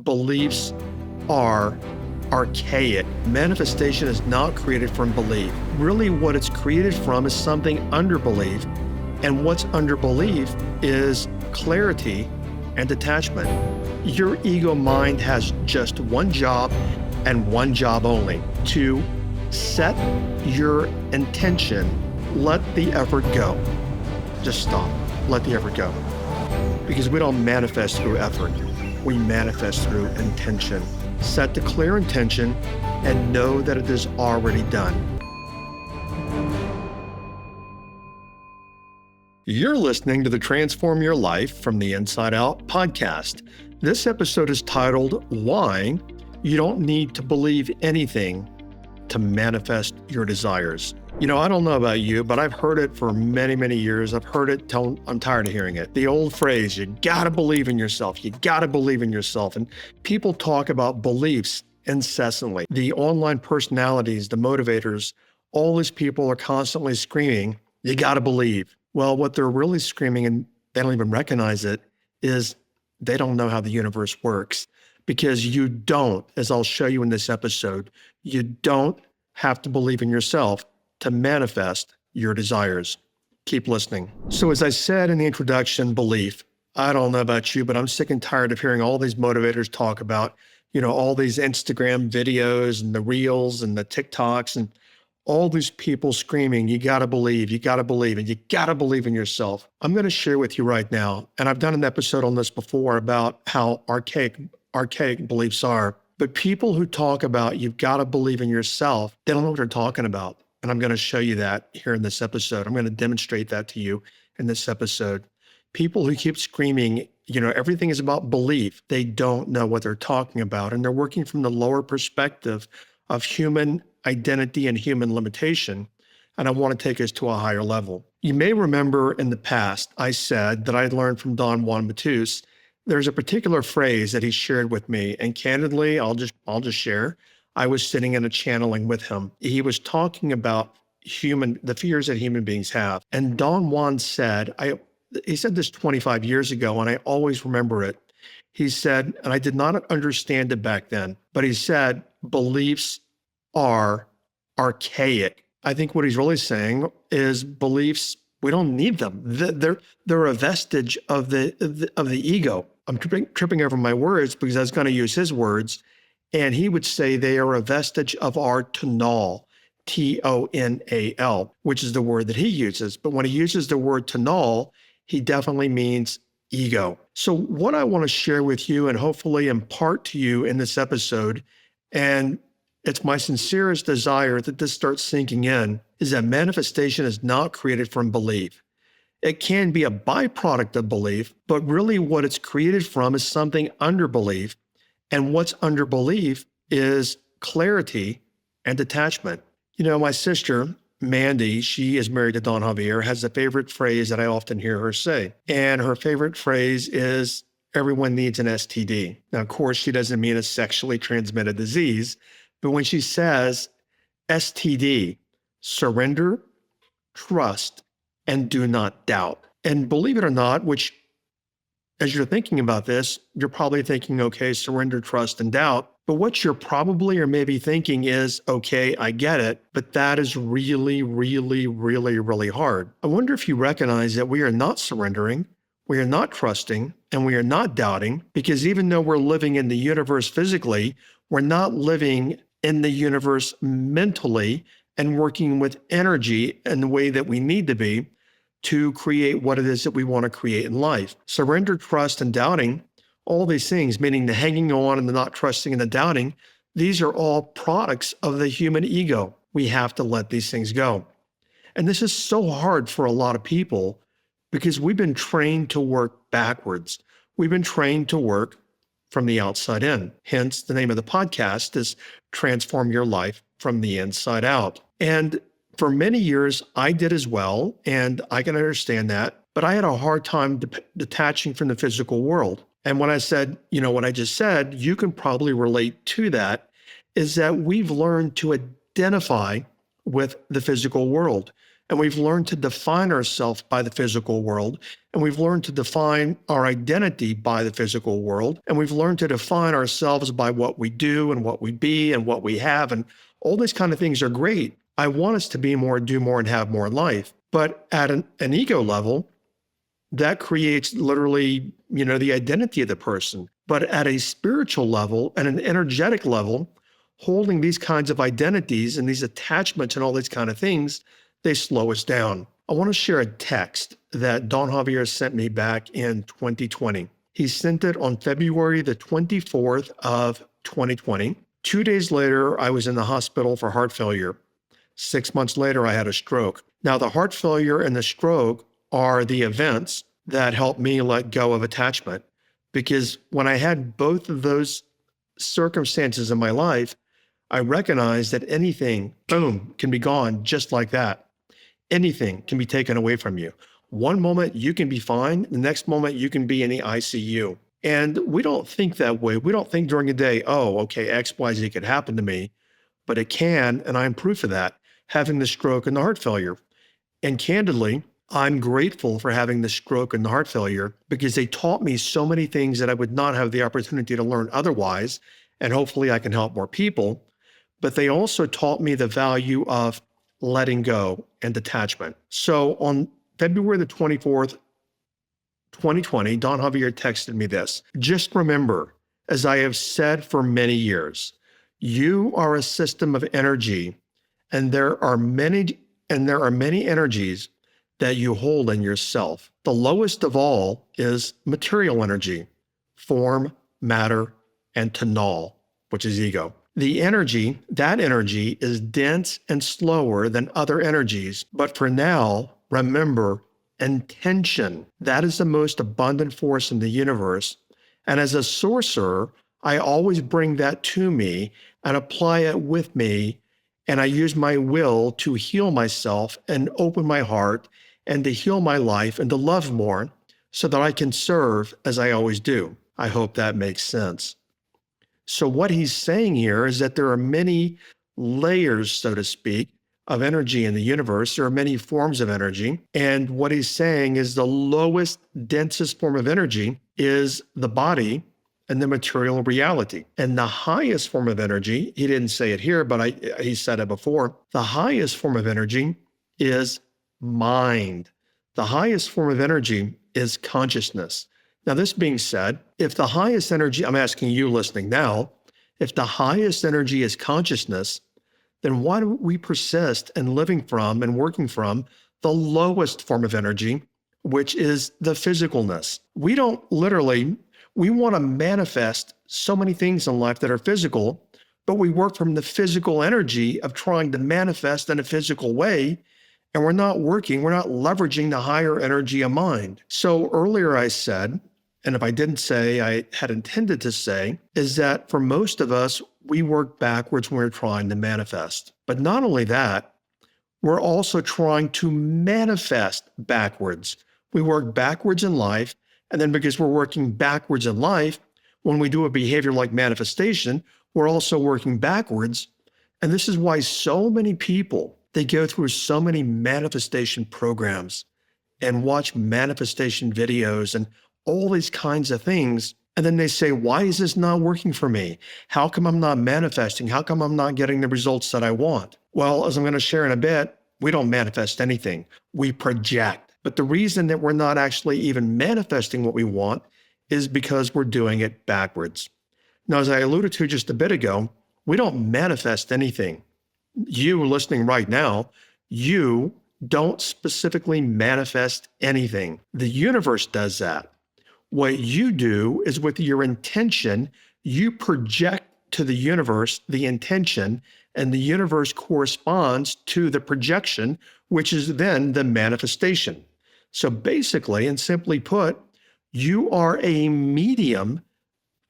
beliefs are archaic. Manifestation is not created from belief. Really, what it's created from is something under belief. And what's under belief is clarity and detachment. Your ego mind has just one job and one job only: to set your intention, let the effort go. Just stop, let the effort go. Because we don't manifest through effort, we manifest through intention. Set the clear intention and know that it is already done. You're listening to the Transform Your Life from the Inside Out podcast. This episode is titled, Why You Don't Need to Believe Anything to Manifest Your Desires. You know, I don't know about you, but I've heard it for many, many years. I've heard it till I'm tired of hearing it. The old phrase, you gotta believe in yourself. You gotta believe in yourself. And people talk about beliefs incessantly. The online personalities, the motivators, all these people are constantly screaming, you gotta believe. Well, what they're really screaming, and they don't even recognize it, is they don't know how the universe works. Because you don't, as I'll show you in this episode, you don't have to believe in yourself to manifest your desires. Keep listening. So as I said in the introduction, belief. I don't know about you, but I'm sick and tired of hearing all these motivators talk about, all these Instagram videos and the reels and the TikToks and all these people screaming, you gotta believe, and you gotta believe in yourself. I'm gonna share with you right now, and I've done an episode on this before about how archaic beliefs are, but people who talk about you've gotta believe in yourself, they don't know what they're talking about. And I'm gonna show you that here in this episode. I'm gonna demonstrate that to you in this episode. People who keep screaming, everything is about belief, they don't know what they're talking about. And they're working from the lower perspective of human identity and human limitation. And I want to take us to a higher level. You may remember in the past, I said that I learned from Don Juan Matus. There's a particular phrase that he shared with me. And candidly, I'll just share. I was sitting in a channeling with him. He was talking about the fears that human beings have. And Don Juan said, he said this 25 years ago, and I always remember it. He said, and I did not understand it back then, but he said, beliefs are archaic. I think what he's really saying is beliefs, we don't need them. They're a vestige of the ego. I'm tripping over my words because I was going to use his words. And he would say they are a vestige of our tonal, Tonal, which is the word that he uses. But when he uses the word tonal, he definitely means ego. So what I want to share with you and hopefully impart to you in this episode, and it's my sincerest desire that this starts sinking in, is that manifestation is not created from belief. It can be a byproduct of belief, but really what it's created from is something under belief. And what's under belief is clarity and detachment. My sister, Mandy, she is married to Don Javier, has a favorite phrase that I often hear her say. And her favorite phrase is, everyone needs an STD. Now, of course, she doesn't mean a sexually transmitted disease, but when she says STD, surrender, trust, and do not doubt. And believe it or not, which as you're thinking about this, you're probably thinking, okay, surrender, trust, and doubt. But what you're probably or maybe thinking is, okay, I get it, but that is really, really, really, really hard. I wonder if you recognize that we are not surrendering, we are not trusting, and we are not doubting, because even though we're living in the universe physically, we're not living in the universe mentally and working with energy in the way that we need to be to create what it is that we want to create in life. Surrender, trust, and doubting, all these things, meaning the hanging on and the not trusting and the doubting, these are all products of the human ego. We have to let these things go. And this is so hard for a lot of people because we've been trained to work backwards. We've been trained to work from the outside in. Hence, the name of the podcast is Transform Your Life from the Inside Out. And for many years, I did as well, and I can understand that, but I had a hard time detaching from the physical world. And when I said, what I just said, you can probably relate to that, is that we've learned to identify with the physical world. And we've learned to define ourselves by the physical world. And we've learned to define our identity by the physical world. And we've learned to define ourselves by what we do and what we be and what we have. And all these kind of things are great. I want us to be more, do more, and have more in life. But at an ego level, that creates literally, the identity of the person. But at a spiritual level and an energetic level, holding these kinds of identities and these attachments and all these kind of things, they slow us down. I want to share a text that Don Javier sent me back in 2020. He sent it on February the 24th of 2020. 2 days later, I was in the hospital for heart failure. 6 months later, I had a stroke. Now, the heart failure and the stroke are the events that helped me let go of attachment. Because when I had both of those circumstances in my life, I recognized that anything, boom, can be gone just like that. Anything can be taken away from you. One moment you can be fine, the next moment you can be in the ICU. And we don't think that way. We don't think during the day, oh, okay, X, Y, Z could happen to me, but it can, and I'm proof of that, having the stroke and the heart failure. And candidly, I'm grateful for having the stroke and the heart failure because they taught me so many things that I would not have the opportunity to learn otherwise, and hopefully I can help more people. But they also taught me the value of letting go and detachment. So on February the 24th, 2020, Don Javier texted me this. Just remember, as I have said for many years, you are a system of energy, and there are many energies that you hold in yourself. The lowest of all is material energy, form, matter, and tonal, which is ego. That energy is dense and slower than other energies. But for now, remember, intention, that is the most abundant force in the universe. And as a sorcerer, I always bring that to me and apply it with me. And I use my will to heal myself and open my heart and to heal my life and to love more so that I can serve as I always do. I hope that makes sense. So what he's saying here is that there are many layers, so to speak, of energy in the universe. There are many forms of energy. And what he's saying is the lowest, densest form of energy is the body and the material reality. And the highest form of energy, he didn't say it here, but he said it before, the highest form of energy is mind. The highest form of energy is consciousness. Now, this being said, if the highest energy, I'm asking you listening now, if the highest energy is consciousness, then why do we persist in living from and working from the lowest form of energy, which is the physicalness? We want to manifest so many things in life that are physical, but we work from the physical energy of trying to manifest in a physical way, and we're not leveraging the higher energy of mind. So earlier I said, and if I didn't say, I had intended to say, is that for most of us, we work backwards when we're trying to manifest. But not only that, we're also trying to manifest backwards. We work backwards in life, and then because we're working backwards in life, when we do a behavior like manifestation, we're also working backwards. And this is why so many people, they go through so many manifestation programs and watch manifestation videos and all these kinds of things. And then they say, why is this not working for me? How come I'm not manifesting? How come I'm not getting the results that I want? Well, as I'm going to share in a bit, we don't manifest anything. We project. But the reason that we're not actually even manifesting what we want is because we're doing it backwards. Now, as I alluded to just a bit ago, we don't manifest anything. You listening right now, you don't specifically manifest anything. The universe does that. What you do is with your intention, you project to the universe the intention, and the universe corresponds to the projection, which is then the manifestation. So basically, and simply put, you are a medium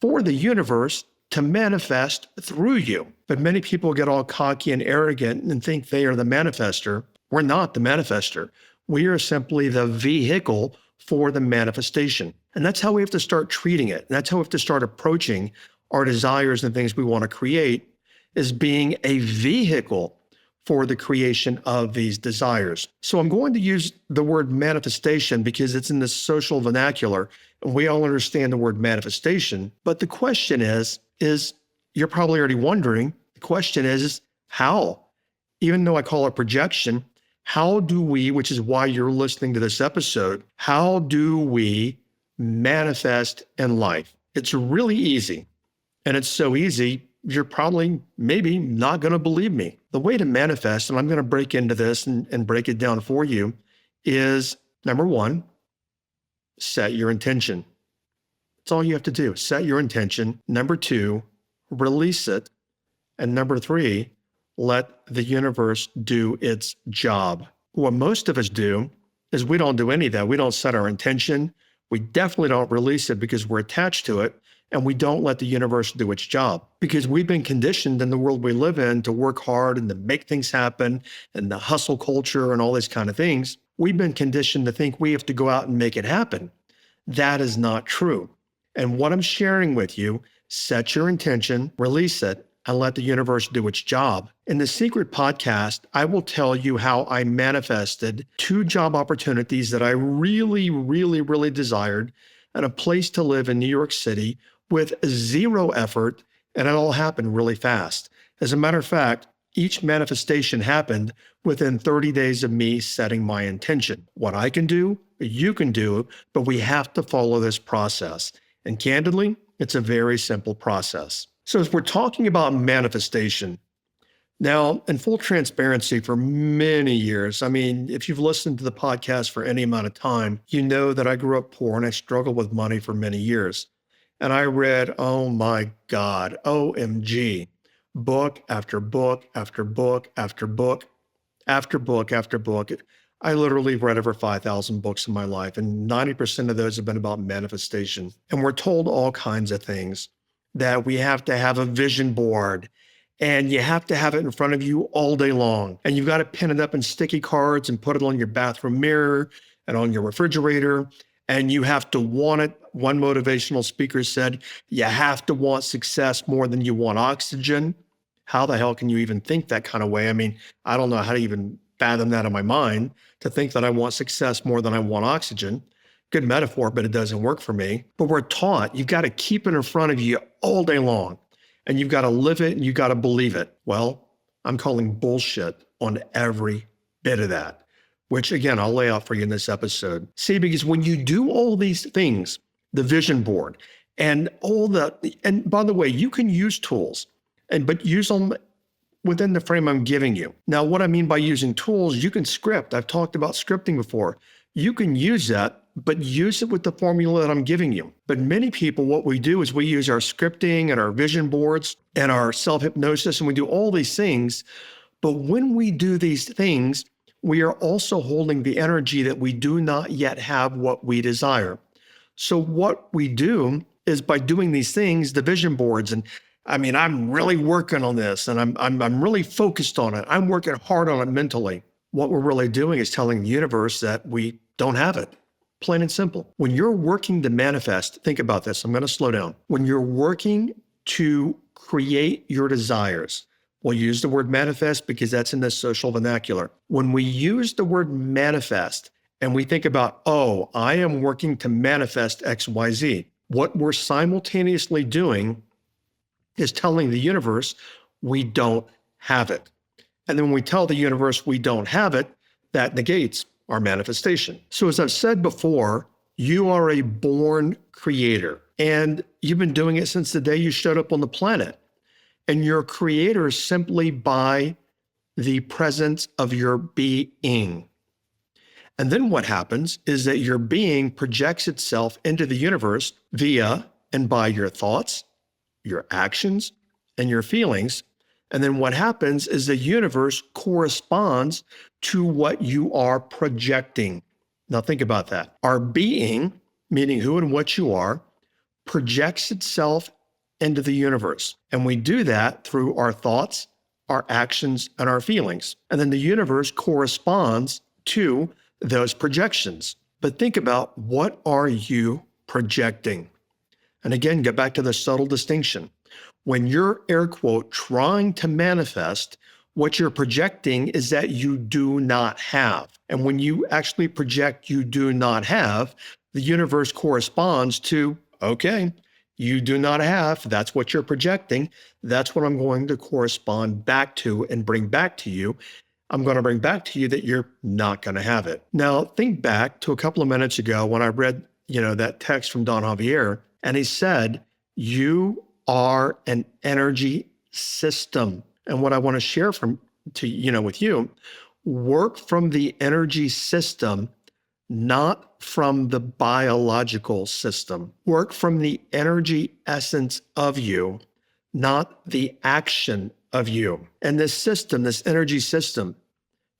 for the universe to manifest through you. But many people get all cocky and arrogant and think they are the manifester. We're not the manifester. We are simply the vehicle for the manifestation. And that's how we have to start treating it. And that's how we have to start approaching our desires and things we want to create, is being a vehicle for the creation of these desires. So I'm going to use the word manifestation because it's in the social vernacular and we all understand the word manifestation. But the question is you're probably already wondering, the question is how? Even though I call it projection, how do we, which is why you're listening to this episode, how do we manifest in life? It's really easy. And it's so easy, you're probably maybe not going to believe me. The way to manifest, and I'm going to break into this and break it down for you, is number one, set your intention. That's all you have to do. Set your intention. Number two, release it. And number three, let the universe do its job. What most of us do is we don't do any of that. We don't set our intention. We definitely don't release it because we're attached to it. And we don't let the universe do its job because we've been conditioned in the world we live in to work hard and to make things happen and the hustle culture and all these kind of things. We've been conditioned to think we have to go out and make it happen. That is not true. And what I'm sharing with you, set your intention, release it, and let the universe do its job. In the Secret Podcast, I will tell you how I manifested 2 job opportunities that I really, really, really desired and a place to live in New York City with 0 effort, and it all happened really fast. As a matter of fact, each manifestation happened within 30 days of me setting my intention. What I can do, you can do, but we have to follow this process. And candidly, it's a very simple process. So as we're talking about manifestation, now, in full transparency, for many years, I mean, if you've listened to the podcast for any amount of time, you know that I grew up poor and I struggled with money for many years. And I read, oh my God, OMG, book after book after book after book after book after book. I literally read over 5,000 books in my life, and 90% of those have been about manifestation. And we're told all kinds of things, that we have to have a vision board, and you have to have it in front of you all day long. And you've got to pin it up in sticky cards and put it on your bathroom mirror and on your refrigerator. And you have to want it. One motivational speaker said, you have to want success more than you want oxygen. How the hell can you even think that kind of way? I mean, I don't know how to even fathom that in my mind, to think that I want success more than I want oxygen. Good metaphor, but it doesn't work for me. But we're taught you've got to keep it in front of you all day long. And you've got to live it and you've got to believe it. Well, I'm calling bullshit on every bit of that, which again, I'll lay out for you in this episode. See, because when you do all these things, the vision board and all and by the way, you can use tools, but use them within the frame I'm giving you. Now, what I mean by using tools, you can script. I've talked about scripting before. You can use that, but use it with the formula that I'm giving you. But many people, what we do is we use our scripting and our vision boards and our self-hypnosis, and we do all these things. But when we do these things, we are also holding the energy that we do not yet have what we desire. So what we do is by doing these things, the vision boards, and I mean, I'm really working on this and I'm really focused on it. I'm working hard on it mentally. What we're really doing is telling the universe that we don't have it. Plain and simple. When you're working to manifest, think about this. I'm going to slow down. When you're working to create your desires, we'll use the word manifest because that's in the social vernacular. When we use the word manifest and we think about, oh, I am working to manifest XYZ, what we're simultaneously doing is telling the universe we don't have it. And then when we tell the universe we don't have it, that negates our manifestation. So as I've said before, you are a born creator and you've been doing it since the day you showed up on the planet. And you're a creator simply by the presence of your being. And then what happens is that your being projects itself into the universe via and by your thoughts, your actions, and your feelings. And then what happens is the universe corresponds to what you are projecting. Now think about that. Our being, meaning who and what you are, projects itself into the universe. And we do that through our thoughts, our actions, and our feelings. And then the universe corresponds to those projections. But think about, what are you projecting? And again, get back to the subtle distinction. When you're, air quote, trying to manifest, What you're projecting is that you do not have. And when you actually project you do not have, the universe corresponds to, okay, you do not have. That's what you're projecting. That's what I'm going to correspond back to and bring back to you. I'm going to bring back to you that you're not going to have it. Now, think back to a couple of minutes ago when I read, that text from Don Javier, and he said, you are an energy system. And what I want to share with you, work from the energy system, not from the biological system. Work from the energy essence of you, not the action of you. And this system, this energy system,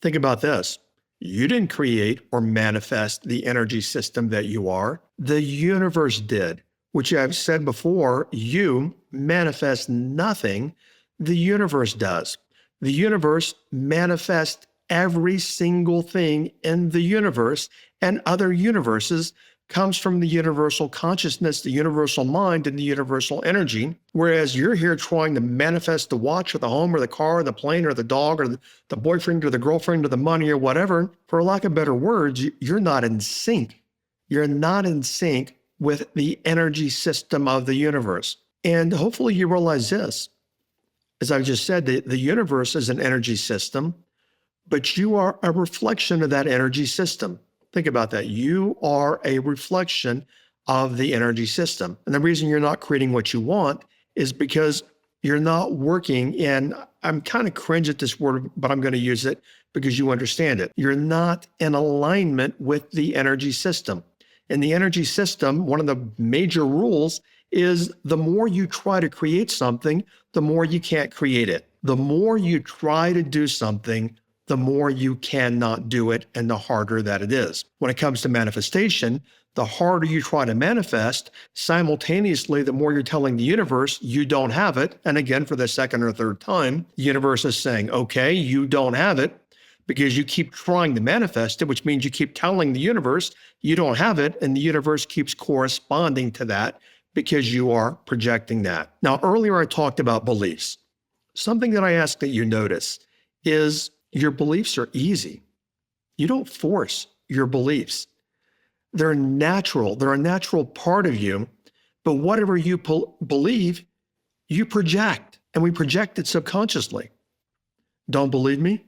think about this. You didn't create or manifest the energy system that you are. The universe did, which I've said before, you manifest nothing. The universe does. The universe manifests every single thing in the universe and other universes comes from the universal consciousness, the universal mind, and the universal energy. Whereas you're here trying to manifest the watch or the home or the car or the plane or the dog or the boyfriend or the girlfriend or the money or whatever, for lack of better words, you're not in sync. You're not in sync with the energy system of the universe. And hopefully you realize this. As I've just said, the universe is an energy system, but you are a reflection of that energy system. Think about that. You are a reflection of the energy system. And the reason you're not creating what you want is because you're not working in, I'm kind of cringe at this word, but I'm going to use it because you understand it. You're not in alignment with the energy system. In the energy system, one of the major rules is the more you try to create something, the more you can't create it. The more you try to do something, the more you cannot do it and the harder that it is. When it comes to manifestation, the harder you try to manifest, simultaneously, the more you're telling the universe you don't have it. And again, for the second or third time, the universe is saying, okay, you don't have it because you keep trying to manifest it, which means you keep telling the universe you don't have it. And the universe keeps corresponding to that because you are projecting that. Now, earlier I talked about beliefs. Something that I ask that you notice is your beliefs are easy. You don't force your beliefs. They're natural. They're a natural part of you. But whatever you believe, you project. And we project it subconsciously. Don't believe me?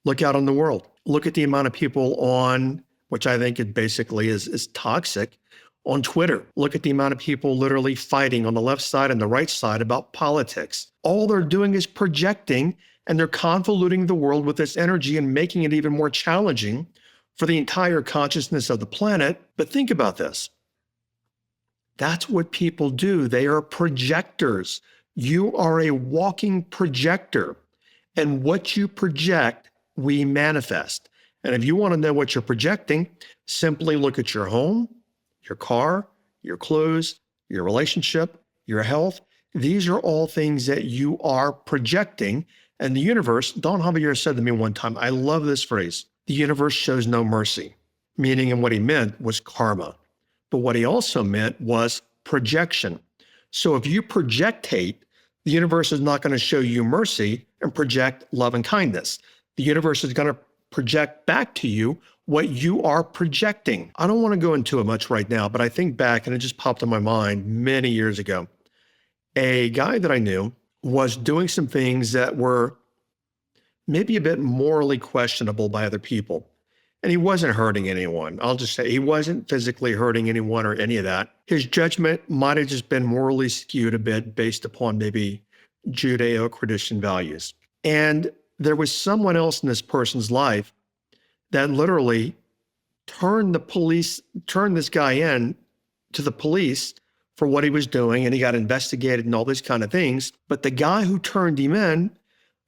Look out in the world. Look at the amount of people on, which I think it basically is toxic, on Twitter. Look at the amount of people literally fighting on the left side and the right side about politics. All they're doing is projecting, and they're convoluting the world with this energy and making it even more challenging for the entire consciousness of the planet. But think about this. That's what people do. They are projectors. You are a walking projector. And what you project, we manifest. And if you want to know what you're projecting, simply look at your home, your car, your clothes, your relationship, your health. These are all things that you are projecting. And the universe, Don Javier said to me one time, I love this phrase, the universe shows no mercy, meaning, and what he meant was karma. But what he also meant was projection. So if you project hate, the universe is not going to show you mercy and project love and kindness. The universe is going to project back to you what you are projecting. I don't want to go into it much right now, but I think back, and it just popped in my mind many years ago. A guy that I knew was doing some things that were maybe a bit morally questionable by other people. And he wasn't hurting anyone. I'll just say he wasn't physically hurting anyone or any of that. His judgment might have just been morally skewed a bit based upon maybe Judeo-Christian values. And there was someone else in this person's life that literally turned this guy in to the police for what he was doing, and he got investigated and all these kind of things. But the guy who turned him in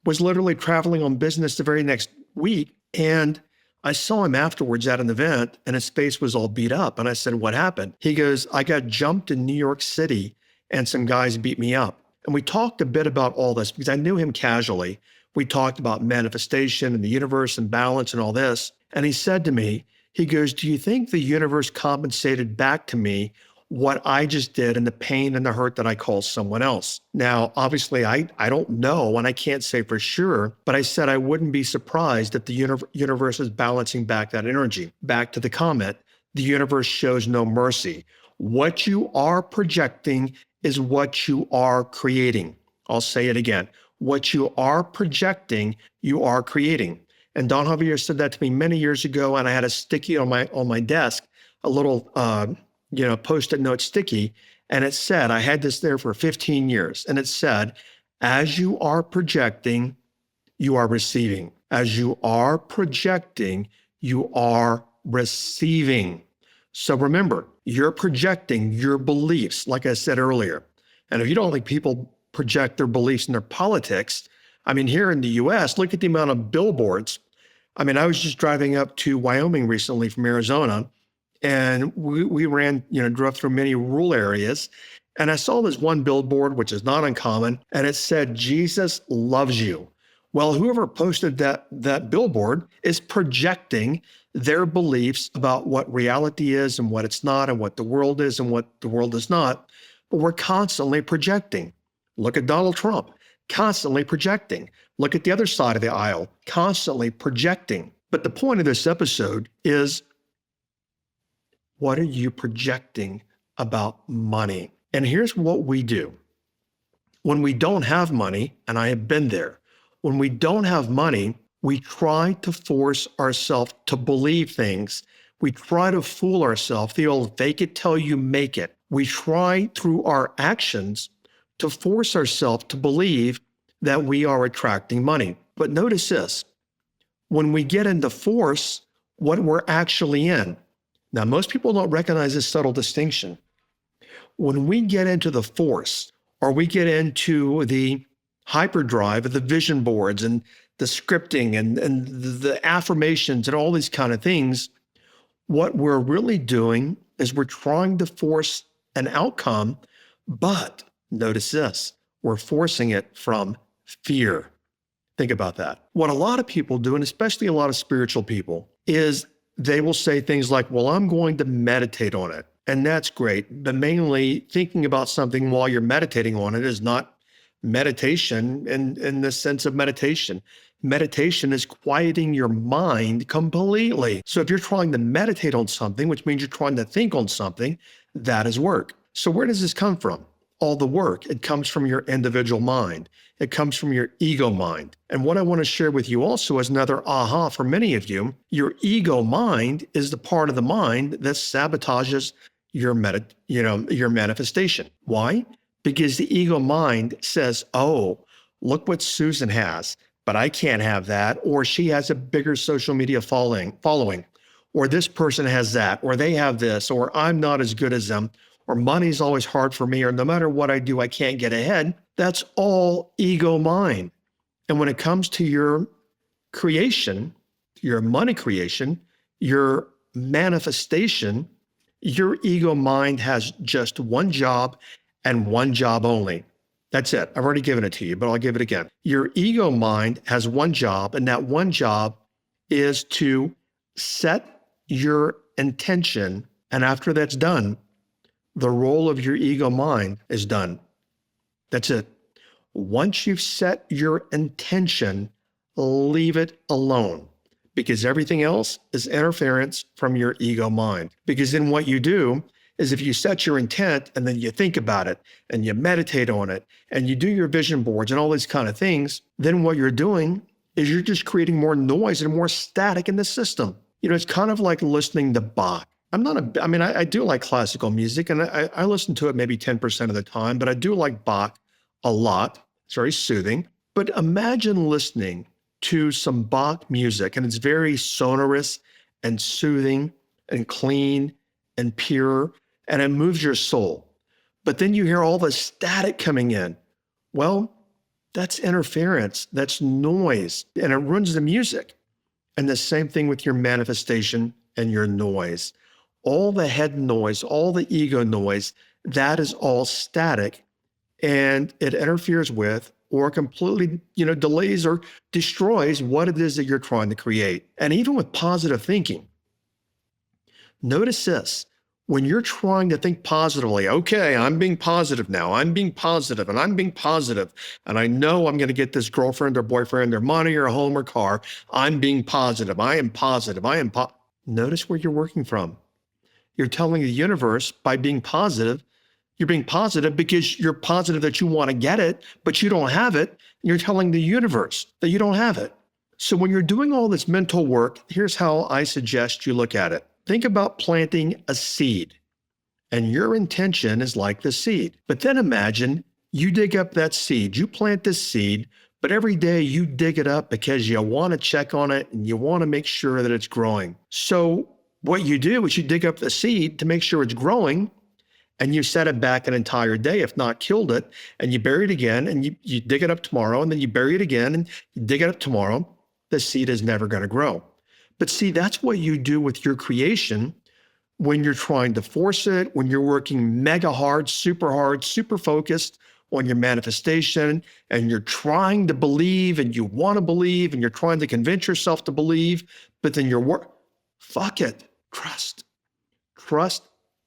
was literally traveling on business the very next week. And I saw him afterwards at an event, and his face was all beat up. And I said, what happened? He goes, I got jumped in New York City and some guys beat me up. And we talked a bit about all this because I knew him casually. We talked about manifestation and the universe and balance and all this. And he said to me, he goes, do you think the universe compensated back to me what I just did and the pain and the hurt that I caused someone else. Now, obviously, I don't know and I can't say for sure, but I said I wouldn't be surprised if the universe is balancing back that energy. Back to the comment, the universe shows no mercy. What you are projecting is what you are creating. I'll say it again. What you are projecting, you are creating. And Don Javier said that to me many years ago, and I had a sticky on my desk, a little Post-it note sticky, and it said, I had this there for 15 years, and it said, as you are projecting, you are receiving. As you are projecting, you are receiving. So remember, you're projecting your beliefs, like I said earlier. And if you don't think people project their beliefs in their politics, I mean, here in the US, look at the amount of billboards. I mean, I was just driving up to Wyoming recently from Arizona, and we drove through many rural areas, and I saw this one billboard, which is not uncommon, and it said, Jesus loves you. Well, whoever posted that billboard is projecting their beliefs about what reality is and what it's not, and what the world is and what the world is not. But we're constantly projecting. Look at Donald Trump, constantly projecting. Look at the other side of the aisle, constantly projecting. But the point of this episode is, what are you projecting about money? And here's what we do. When we don't have money, and I have been there, when we don't have money, we try to force ourselves to believe things. We try to fool ourselves, the old fake it till you make it. We try through our actions to force ourselves to believe that we are attracting money. But notice this, when we get into force, what we're actually in. Now, most people don't recognize this subtle distinction. When we get into the force, or we get into the hyperdrive of the vision boards and the scripting and the affirmations and all these kind of things, what we're really doing is we're trying to force an outcome, but notice this, we're forcing it from fear. Think about that. What a lot of people do, and especially a lot of spiritual people, is they will say things like, well, I'm going to meditate on it. And that's great. But mainly thinking about something while you're meditating on it is not meditation in the sense of meditation. Meditation is quieting your mind completely. So if you're trying to meditate on something, which means you're trying to think on something, that is work. So where does this come from? All the work. It comes from your individual mind. It comes from your ego mind. And what I want to share with you also is another aha for many of you. Your ego mind is the part of the mind that sabotages your manifestation. Why? Because the ego mind says, oh, look what Susan has, but I can't have that. Or she has a bigger social media following, or this person has that, or they have this, or I'm not as good as them, or money's always hard for me, or no matter what I do, I can't get ahead. That's all ego mind. And when it comes to your creation, your money creation, your manifestation, your ego mind has just one job and one job only. That's it. I've already given it to you, but I'll give it again. Your ego mind has one job, and that one job is to set your intention. And after that's done, the role of your ego mind is done. That's it. Once you've set your intention, leave it alone, because everything else is interference from your ego mind. Because then what you do is, if you set your intent and then you think about it and you meditate on it and you do your vision boards and all these kind of things, then what you're doing is you're just creating more noise and more static in the system. It's kind of like listening to Bach. I do like classical music, and I listen to it maybe 10% of the time, but I do like Bach a lot. It's very soothing. But imagine listening to some Bach music, and it's very sonorous and soothing and clean and pure, and it moves your soul. But then you hear all the static coming in. Well, that's interference, that's noise, and it ruins the music. And the same thing with your manifestation and your noise. All the head noise, all the ego noise, that is all static, and it interferes with or completely, delays or destroys what it is that you're trying to create. And even with positive thinking, notice this, When you're trying to think positively, okay, I'm being positive now. I'm being positive and I'm being positive, and I know I'm going to get this girlfriend or boyfriend or money or home or car. I'm being positive. I am positive. Notice where you're working from. You're telling the universe by being positive, you're being positive because you're positive that you want to get it, but you don't have it. You're telling the universe that you don't have it. So when you're doing all this mental work, here's how I suggest you look at it. Think about planting a seed, and your intention is like the seed. But then imagine you dig up that seed, you plant this seed, but every day you dig it up because you want to check on it and you want to make sure that it's growing. So what you do is you dig up the seed to make sure it's growing, and you set it back an entire day, if not killed it, and you bury it again, and you dig it up tomorrow, and then you bury it again, and you dig it up tomorrow. The seed is never going to grow. But see, that's what you do with your creation when you're trying to force it, when you're working mega hard, super focused on your manifestation, and you're trying to believe, and you want to believe, and you're trying to convince yourself to believe, but then fuck it, trust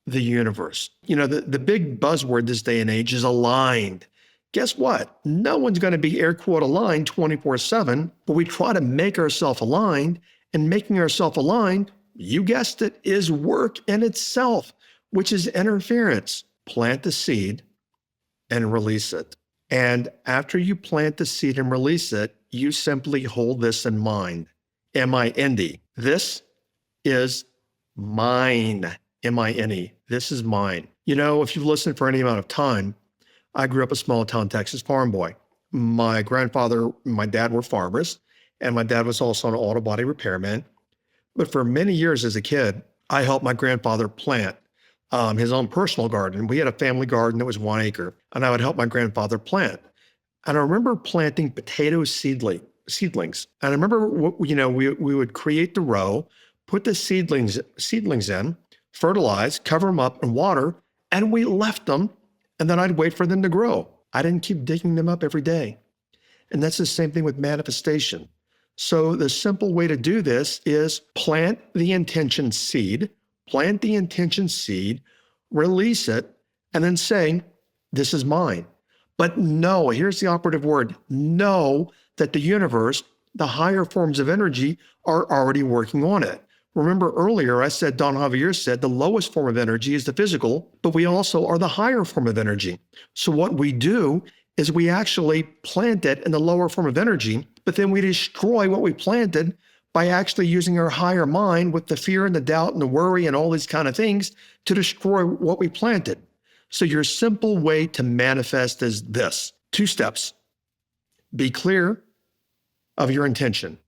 the universe. You know, the big buzzword this day and age is aligned. Guess what? No one's going to be air quote aligned 24/7, but we try to make ourselves aligned, and making ourselves aligned, you guessed it, is work in itself, which is interference. Plant the seed and release it. And after you plant the seed and release it, you simply hold this in mind. M-I-N-D. This is mine. M-I-N-E. This is mine. You know, if you've listened for any amount of time, I grew up a small town Texas farm boy. My grandfather and my dad were farmers, and my dad was also an auto body repairman. But for many years as a kid, I helped my grandfather plant his own personal garden. We had a family garden that was 1 acre, and I would help my grandfather plant. And I remember planting potato seedlings. And I remember, we would create the row, put the seedlings in, fertilize, cover them up in water, and we left them, and then I'd wait for them to grow. I didn't keep digging them up every day. And that's the same thing with manifestation. So the simple way to do this is plant the intention seed, release it, and then say, this is mine. But know, here's the operative word, know that the universe, the higher forms of energy, are already working on it. Remember earlier, I said, Don Javier said, the lowest form of energy is the physical, but we also are the higher form of energy. So what we do is we actually plant it in the lower form of energy, but then we destroy what we planted by actually using our higher mind with the fear and the doubt and the worry and all these kind of things to destroy what we planted. So your simple way to manifest is this: 2 steps. Be clear of your intention.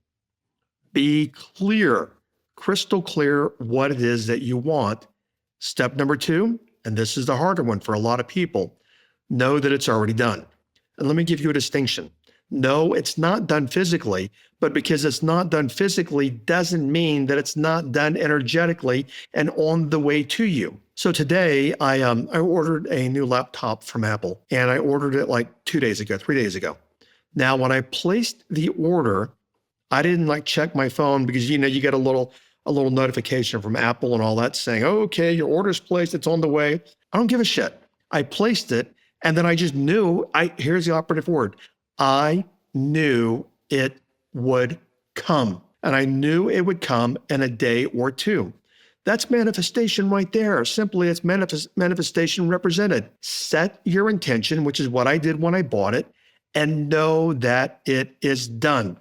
Be clear, crystal clear what it is that you want. Step number 2, and this is the harder one for a lot of people, know that it's already done. And let me give you a distinction. No, it's not done physically, but because it's not done physically doesn't mean that it's not done energetically and on the way to you. So today I ordered a new laptop from Apple, and I ordered it like 3 days ago. Now, when I placed the order, I didn't check my phone because, you get a little notification from Apple and all that saying, oh, okay, your order's placed, it's on the way. I don't give a shit. I placed it, and then I just knew, here's the operative word, I knew it would come. And I knew it would come in a day or 2. That's manifestation right there. Simply, it's manifestation represented. Set your intention, which is what I did when I bought it, and know that it is done.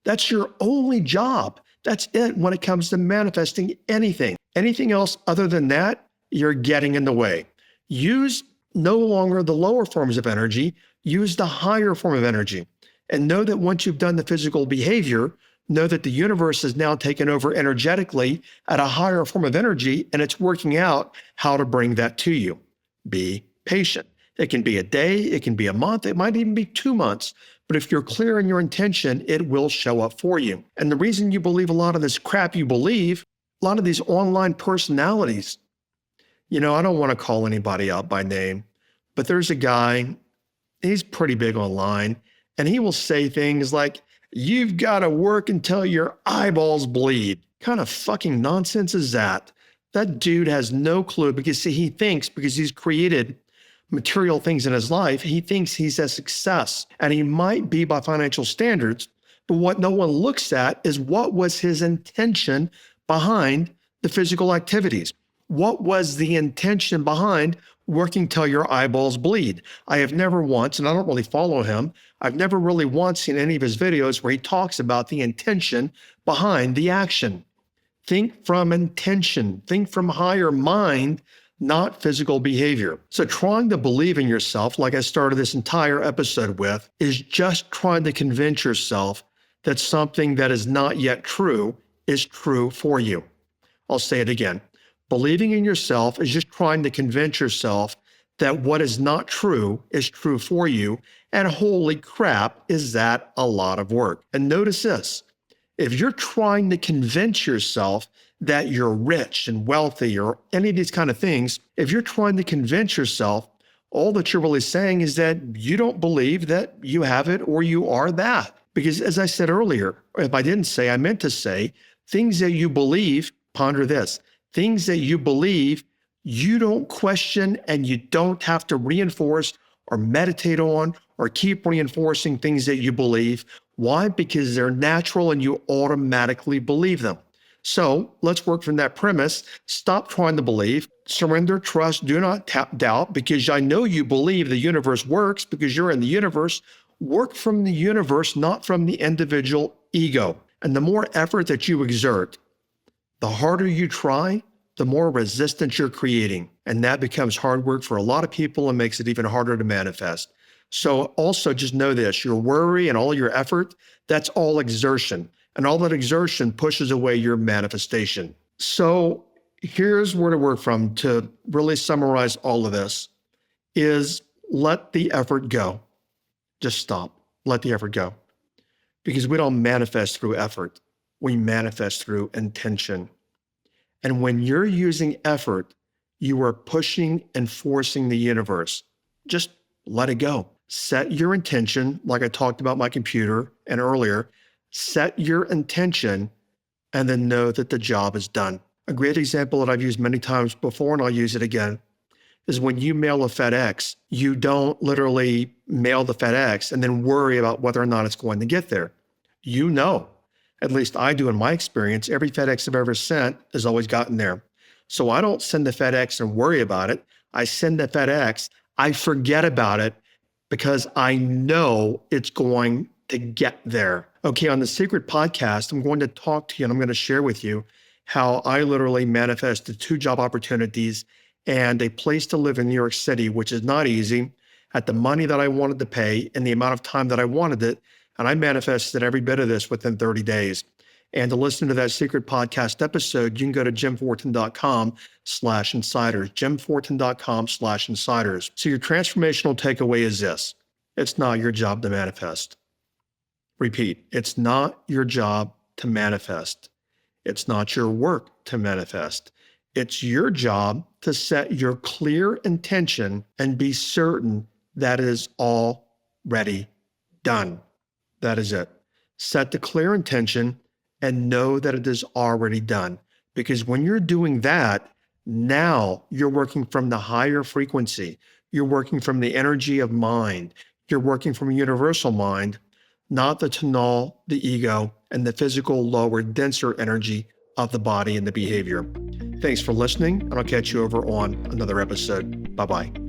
That's your only job. That's it when it comes to manifesting anything. Anything else other than that, you're getting in the way. Use no longer the lower forms of energy, use the higher form of energy. And know that once you've done the physical behavior, know that the universe has now taken over energetically at a higher form of energy, and it's working out how to bring that to you. Be patient. It can be a day, it can be a month, it might even be 2 months. But if you're clear in your intention, it will show up for you. And the reason you believe a lot of this crap you believe, a lot of these online personalities, I don't want to call anybody out by name, but there's a guy, he's pretty big online, and he will say things like, you've got to work until your eyeballs bleed. What kind of fucking nonsense is that? That dude has no clue because see, he thinks because he's created material things in his life, he thinks he's a success, and he might be by financial standards, but what no one looks at is what was his intention behind the physical activities. What was the intention behind working till your eyeballs bleed? I have never once, and I don't really follow him, I've never really once seen any of his videos where he talks about the intention behind the action. Think from intention, think from higher mind, not physical behavior. So trying to believe in yourself, like I started this entire episode with, is just trying to convince yourself that something that is not yet true is true for you. I'll say it again. Believing in yourself is just trying to convince yourself that what is not true is true for you, and holy crap, is that a lot of work. And notice this, if you're trying to convince yourself that you're rich and wealthy or any of these kind of things, if you're trying to convince yourself, all that you're really saying is that you don't believe that you have it or you are that. Because as I said earlier, or if I didn't say, I meant to say, things that you believe, ponder this, things that you believe, you don't question and you don't have to reinforce or meditate on or keep reinforcing things that you believe. Why? Because they're natural and you automatically believe them. So let's work from that premise. Stop trying to believe, surrender, trust, do not doubt, because I know you believe the universe works because you're in the universe. Work from the universe, not from the individual ego. And the more effort that you exert, the harder you try, the more resistance you're creating. And that becomes hard work for a lot of people and makes it even harder to manifest. So also just know this, your worry and all your effort, that's all exertion. And all that exertion pushes away your manifestation. So here's where to work from to really summarize all of this is let the effort go. Just stop. Let the effort go. Because we don't manifest through effort. We manifest through intention. And when you're using effort, you are pushing and forcing the universe. Just let it go. Set your intention, like I talked about my computer and earlier, set your intention and then know that the job is done. A great example that I've used many times before, and I'll use it again, is when you mail a FedEx, you don't literally mail the FedEx and then worry about whether or not it's going to get there. You know, at least I do in my experience, every FedEx I've ever sent has always gotten there. So I don't send the FedEx and worry about it. I send the FedEx, I forget about it because I know it's going to get there. Okay, on the Secret Podcast, I'm going to talk to you and I'm going to share with you how I literally manifested 2 job opportunities and a place to live in New York City, which is not easy, at the money that I wanted to pay and the amount of time that I wanted it. And I manifested every bit of this within 30 days. And to listen to that Secret Podcast episode, you can go to jimfortin.com/insiders, jimfortin.com/insiders. So your transformational takeaway is this. It's not your job to manifest. Repeat, it's not your job to manifest. It's not your work to manifest. It's your job to set your clear intention and be certain that it is already done. That is it. Set the clear intention and know that it is already done. Because when you're doing that, now you're working from the higher frequency. You're working from the energy of mind. You're working from a universal mind, not the tonal, the ego, and the physical, lower, denser energy of the body and the behavior. Thanks for listening, and I'll catch you over on another episode. Bye-bye.